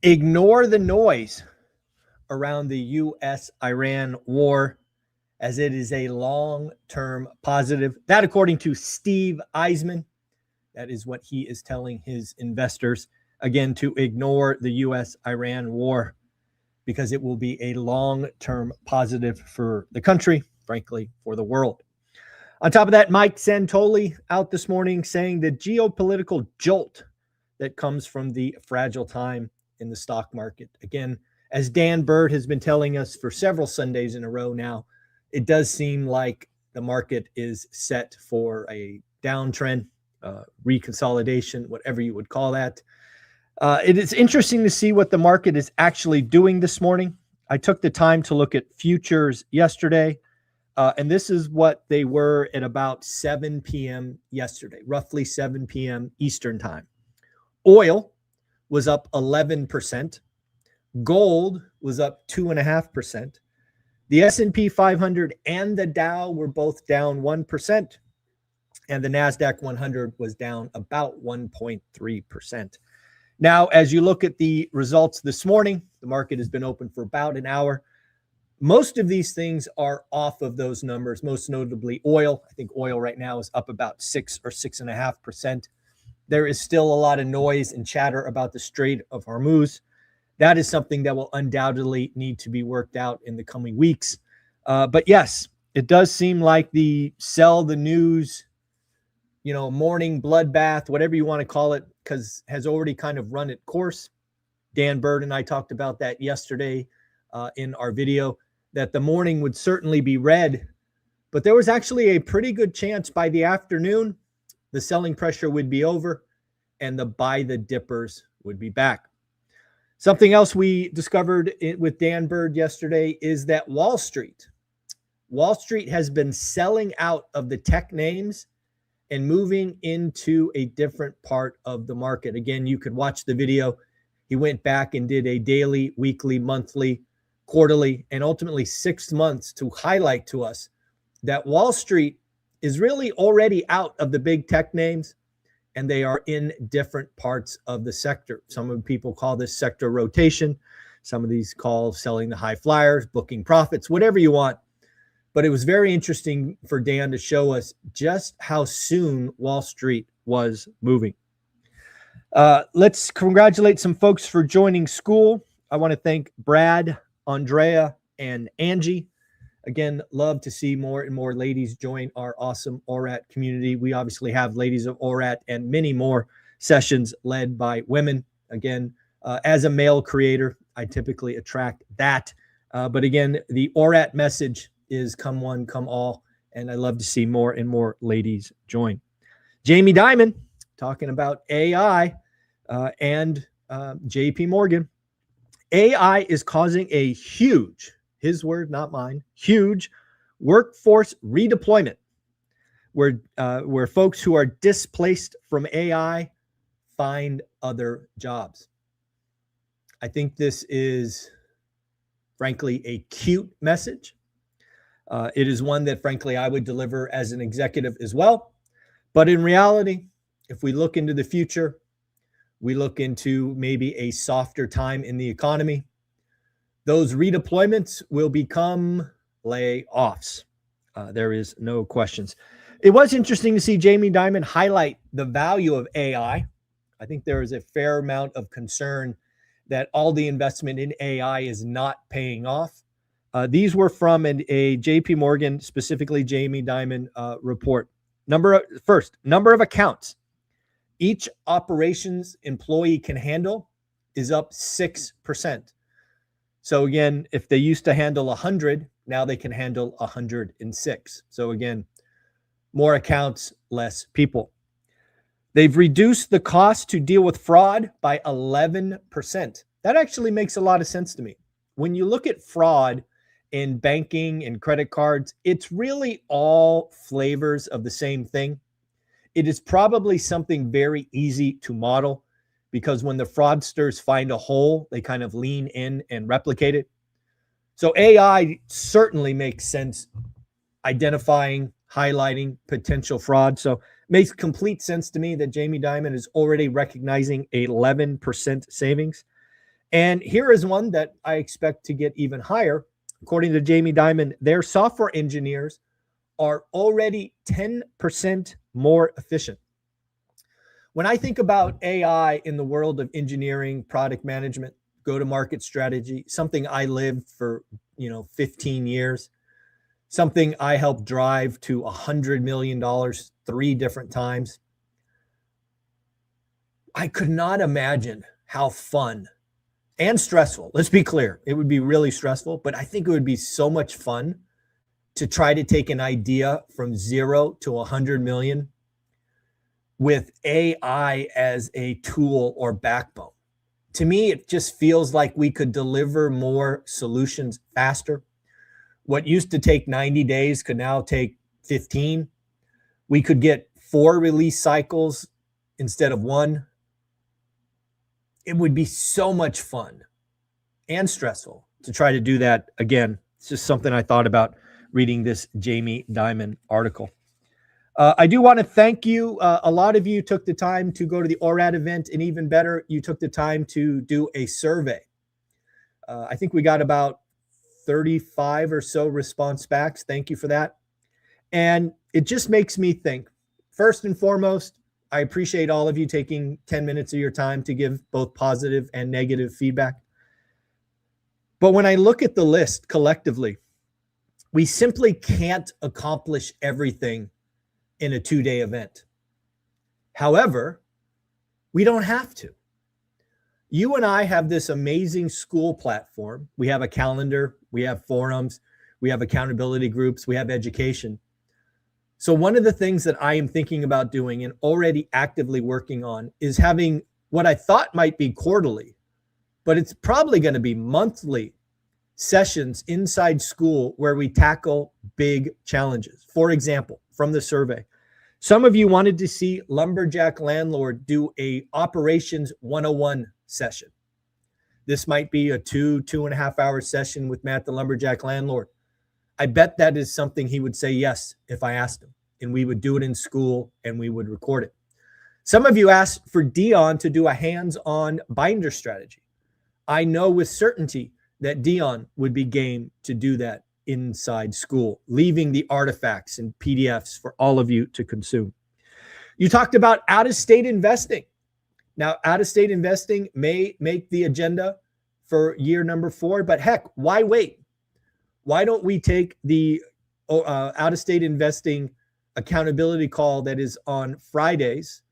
Ignore the noise around the U.S.-Iran war, as it is a long-term positive. That, according to Steve Eisman, that is what he is telling his investors. Again, to ignore the U.S.-Iran war, because it will be a long-term positive for the country, frankly, for the world. On top of that, Mike Santoli out this morning saying the geopolitical jolt that comes from the fragile time in the stock market. Again, as Dan Bird has been telling us for several Sundays in a row now, it does seem like the market is set for a downtrend, reconsolidation, whatever you would call that. It is interesting to see what the market is actually doing this morning. I took the time to look at futures yesterday, and this is what they were at about 7 p.m. yesterday, roughly 7 p.m. Eastern time. Oil was up 11%. Gold was up 2.5%. The S&P 500 and the Dow were both down 1%, and the NASDAQ 100 was down about 1.3%. Now, as you look at the results this morning, the market has been open for about an hour. Most of these things are off of those numbers, most notably oil. I think oil right now is up about 6 or 6.5%. There is still a lot of noise and chatter about the Strait of Hormuz. That is something that will undoubtedly need to be worked out in the coming weeks. But yes, it does seem like the sell the news, morning bloodbath, whatever you want to call it, because has already kind of run its course. Dan Bird and I talked about that yesterday in our video, that the morning would certainly be red, but there was actually a pretty good chance by the afternoon the selling pressure would be over and the buy the dippers would be back. Something else we discovered with Dan Bird yesterday is that Wall Street has been selling out of the tech names and moving into a different part of the market. Again, you could watch the video. He went back and did a daily, weekly, monthly, quarterly, and ultimately 6 months to highlight to us that Wall Street is really already out of the big tech names, and they are in different parts of the sector. Some people call this sector rotation. Some of these call selling the high flyers, booking profits, whatever you want. But it was very interesting for Dan to show us just how soon Wall Street was moving. Let's congratulate some folks for joining Skool. I want to thank Brad, Andrea, and Angie. Again, love to see more and more ladies join our awesome ORaaT community. We obviously have Ladies of ORaaT and many more sessions led by women. Again, as a male creator, I typically attract that. But again, the ORaaT message is come one, come all. And I love to see more and more ladies join. Jamie Dimon talking about AI and JP Morgan. AI is causing a huge, his word, not mine, huge workforce redeployment where folks who are displaced from AI find other jobs. I think this is, frankly, a cute message. It is one that, frankly, I would deliver as an executive as well. But in reality, if we look into the future, we look into maybe a softer time in the economy, those redeployments will become layoffs. There is no questions. It was interesting to see Jamie Dimon highlight the value of AI. I think there is a fair amount of concern that all the investment in AI is not paying off. These were from a JP Morgan, specifically Jamie Dimon report. Number of accounts each operations employee can handle is up 6%. So again, if they used to handle 100, now they can handle 106. So again, more accounts, less people. They've reduced the cost to deal with fraud by 11%. That actually makes a lot of sense to me. When you look at fraud in banking and credit cards, it's really all flavors of the same thing. It is probably something very easy to model because when the fraudsters find a hole, they kind of lean in and replicate it. So AI certainly makes sense identifying, highlighting potential fraud. So it makes complete sense to me that Jamie Dimon is already recognizing 11% savings. And here is one that I expect to get even higher. According to Jamie Dimon, their software engineers are already 10% more efficient. When I think about AI in the world of engineering, product management, go-to-market strategy, something I lived for, 15 years, something I helped drive to $100 million 3 different times, I could not imagine how fun and stressful. Let's be clear. It would be really stressful, but I think it would be so much fun to try to take an idea from 0 to 100 million with AI as a tool or backbone. To me, it just feels like we could deliver more solutions faster. What used to take 90 days could now take 15. We could get 4 release cycles instead of 1. It would be so much fun and stressful to try to do that again. It's just something I thought about reading this Jamie Dimon article. I do want to thank you. A lot of you took the time to go to the ORaaT event, and even better, you took the time to do a survey. I think we got about 35 or so response backs. Thank you for that. And it just makes me think, first and foremost, I appreciate all of you taking 10 minutes of your time to give both positive and negative feedback. But when I look at the list collectively, we simply can't accomplish everything in a 2-day event. However, we don't have to. You and I have this amazing Skool platform. We have a calendar, we have forums, we have accountability groups, we have education. So one of the things that I am thinking about doing and already actively working on is having what I thought might be quarterly, but it's probably going to be monthly sessions inside Skool where we tackle big challenges. For example, from the survey, some of you wanted to see Lumberjack Landlord do a operations 101 session. This might be a 2.5 hour session with Matt, the Lumberjack Landlord. I bet that is something he would say yes if I asked him, and we would do it in Skool and we would record it. Some of you asked for Dion to do a hands-on binder strategy. I know with certainty that Dion would be game to do that inside Skool, leaving the artifacts and PDFs for all of you to consume. You talked about out-of-state investing. Now, out-of-state investing may make the agenda for year number 4, but heck, why wait? Why don't we take the out-of-state investing accountability call that is on Fridays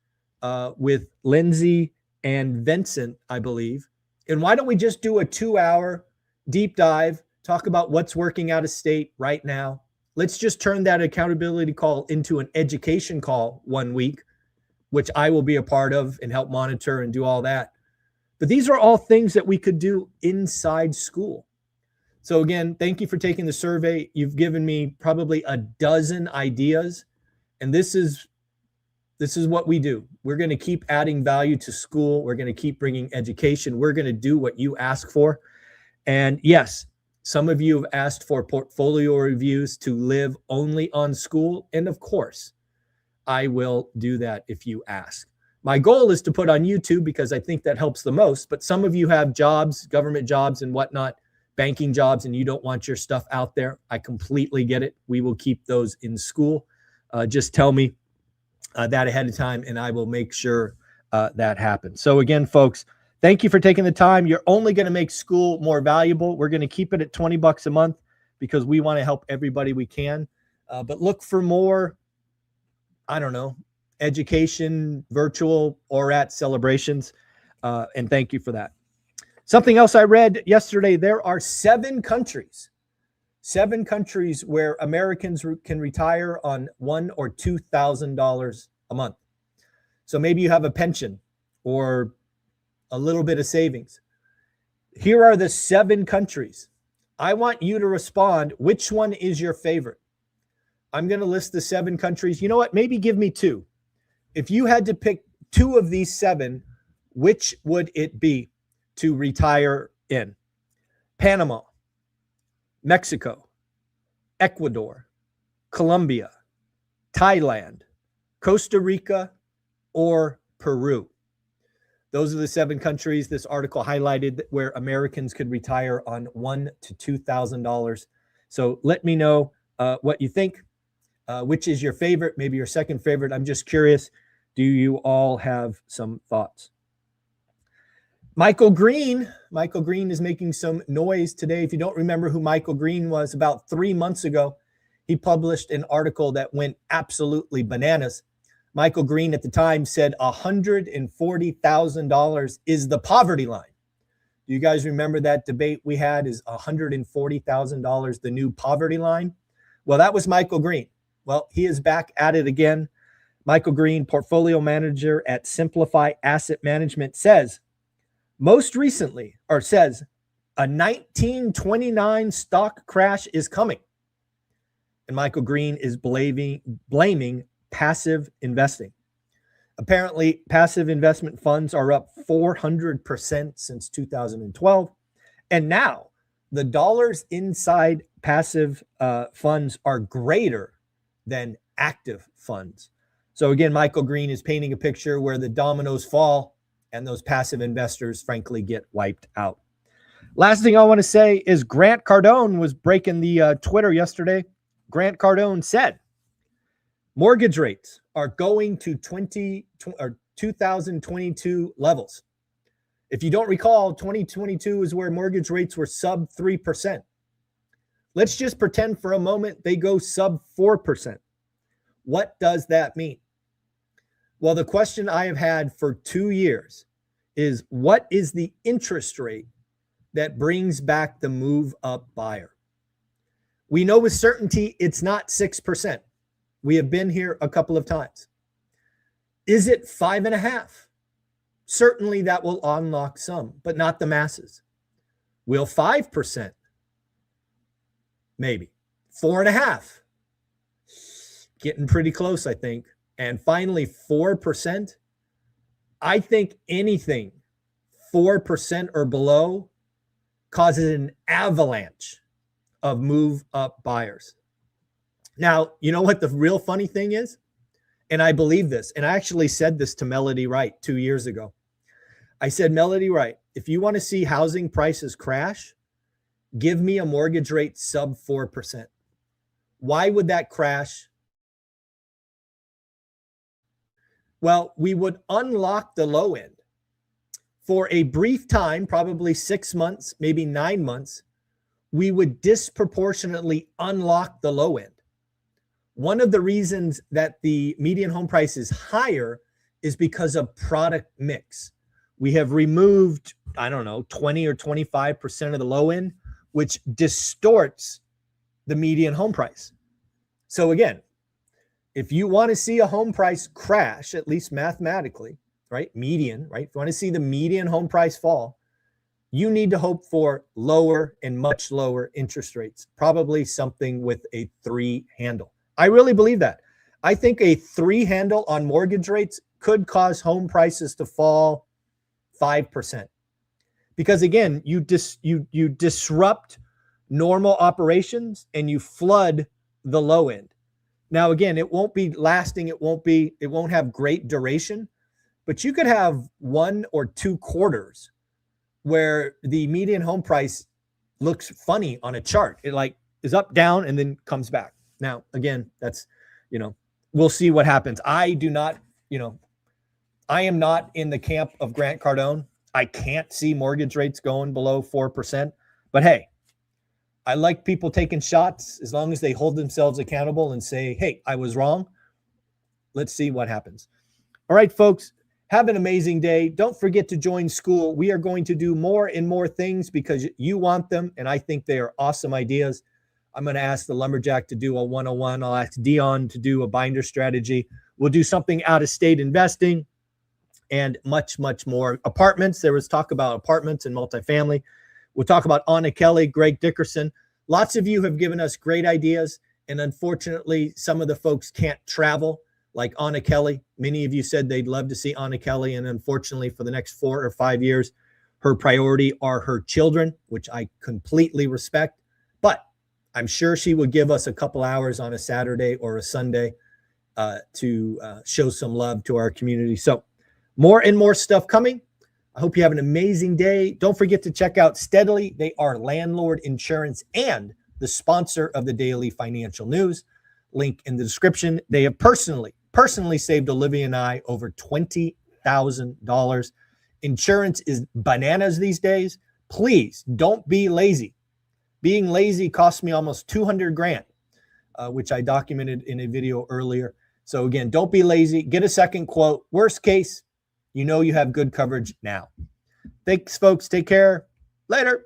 with Lindsay and Vincent, I believe, and why don't we just do a 2-hour deep dive, talk about what's working out of state right now. Let's just turn that accountability call into an education call one week, which I will be a part of and help monitor and do all that. But these are all things that we could do inside Skool. So again, thank you for taking the survey. You've given me probably a dozen ideas, and this is what we do. We're going to keep adding value to Skool. We're going to keep bringing education. We're going to do what you ask for. And yes, some of you have asked for portfolio reviews to live only on Skool. And of course, I will do that if you ask. My goal is to put on YouTube because I think that helps the most. But some of you have jobs, government jobs and whatnot, banking jobs, and you don't want your stuff out there. I completely get it. We will keep those in Skool. Just tell me that ahead of time, and I will make sure that happens. So again, folks, thank you for taking the time. You're only going to make Skool more valuable. We're going to keep it at $20 a month because we want to help everybody we can. But look for more, I don't know, education, virtual ORaaT celebrations. And thank you for that. Something else I read yesterday, there are 7 countries where Americans can retire on $1,000 or $2,000 a month. So maybe you have a pension or a little bit of savings. Here are the 7 countries. I want you to respond. Which one is your favorite? I'm going to list the 7 countries. You know what? Maybe give me 2. If you had to pick 2 of these 7, which would it be to retire in? Panama, Mexico, Ecuador, Colombia, Thailand, Costa Rica, or Peru. Those are the 7 countries this article highlighted where Americans could retire on $1,000 to $2,000. So let me know what you think. Which is your favorite, maybe your second favorite? I'm just curious. Do you all have some thoughts? Michael Green is making some noise today. If you don't remember who Michael Green was, about 3 months ago, he published an article that went absolutely bananas. Michael Green at the time said $140,000 is the poverty line. Do you guys remember that debate we had? Is $140,000 the new poverty line? Well, that was Michael Green. Well, he is back at it again. Michael Green, portfolio manager at Simplify Asset Management, says a 1929 stock crash is coming. And Michael Green is blaming passive investing. Apparently, passive investment funds are up 400% since 2012. And now the dollars inside passive funds are greater than active funds. So again, Michael Green is painting a picture where the dominoes fall and those passive investors, frankly, get wiped out. Last thing I want to say is Grant Cardone was breaking the Twitter yesterday. Grant Cardone said mortgage rates are going to 2022 levels. If you don't recall, 2022 is where mortgage rates were sub 3%. Let's just pretend for a moment they go sub 4%. What does that mean? Well, the question I have had for 2 years is, what is the interest rate that brings back the move up buyer? We know with certainty it's not 6%. We have been here a couple of times. Is it 5.5%? Certainly that will unlock some, but not the masses. Will 5%? Maybe. 4.5%? Getting pretty close, I think. And finally, 4%. I think anything 4% or below causes an avalanche of move up buyers. Now, you know what the real funny thing is? And I believe this, and I actually said this to Melody Wright 2 years ago. I said, Melody Wright, if you want to see housing prices crash, give me a mortgage rate sub 4%. Why would that crash? Well, we would unlock the low end. For a brief time, probably 6 months, maybe 9 months, we would disproportionately unlock the low end. One of the reasons that the median home price is higher is because of product mix. We have removed, 20 or 25% of the low end, which distorts the median home price. So again, if you want to see a home price crash, at least mathematically, right? Median, right? If you want to see the median home price fall, you need to hope for lower and much lower interest rates, probably something with a 3 handle. I really believe that. I think a 3 handle on mortgage rates could cause home prices to fall 5%. Because again, you disrupt normal operations and you flood the low end. Now, again, it won't be lasting. It won't have great duration, but you could have 1 or 2 quarters where the median home price looks funny on a chart. It like is up, down, and then comes back. Now, again, that's, we'll see what happens. I am not in the camp of Grant Cardone. I can't see mortgage rates going below 4%, but hey, I like people taking shots as long as they hold themselves accountable and say, hey, I was wrong. Let's see what happens. All right, folks, have an amazing day. Don't forget to join Skool. We are going to do more and more things because you want them, and I think they are awesome ideas. I'm going to ask the Lumberjack to do a 101. I'll ask Dion to do a binder strategy. We'll do something out-of-state investing and much, much more. Apartments. There was talk about apartments and multifamily. We'll talk about Anna Kelly, Greg Dickerson. Lots of you have given us great ideas, and unfortunately, some of the folks can't travel, like Anna Kelly. Many of you said they'd love to see Anna Kelly, and unfortunately, for the next 4 or 5 years, her priority are her children, which I completely respect. But I'm sure she would give us a couple hours on a Saturday or a Sunday to show some love to our community. So more and more stuff coming. I hope you have an amazing day. Don't forget to check out Steadily. They are Landlord Insurance and the sponsor of the Daily Financial News. Link in the description. They have personally saved Olivia and I over $20,000. Insurance is bananas these days. Please don't be lazy. Being lazy cost me almost 200 grand, which I documented in a video earlier. So again, don't be lazy. Get a second quote. Worst case, you know you have good coverage now. Thanks, folks. Take care. Later.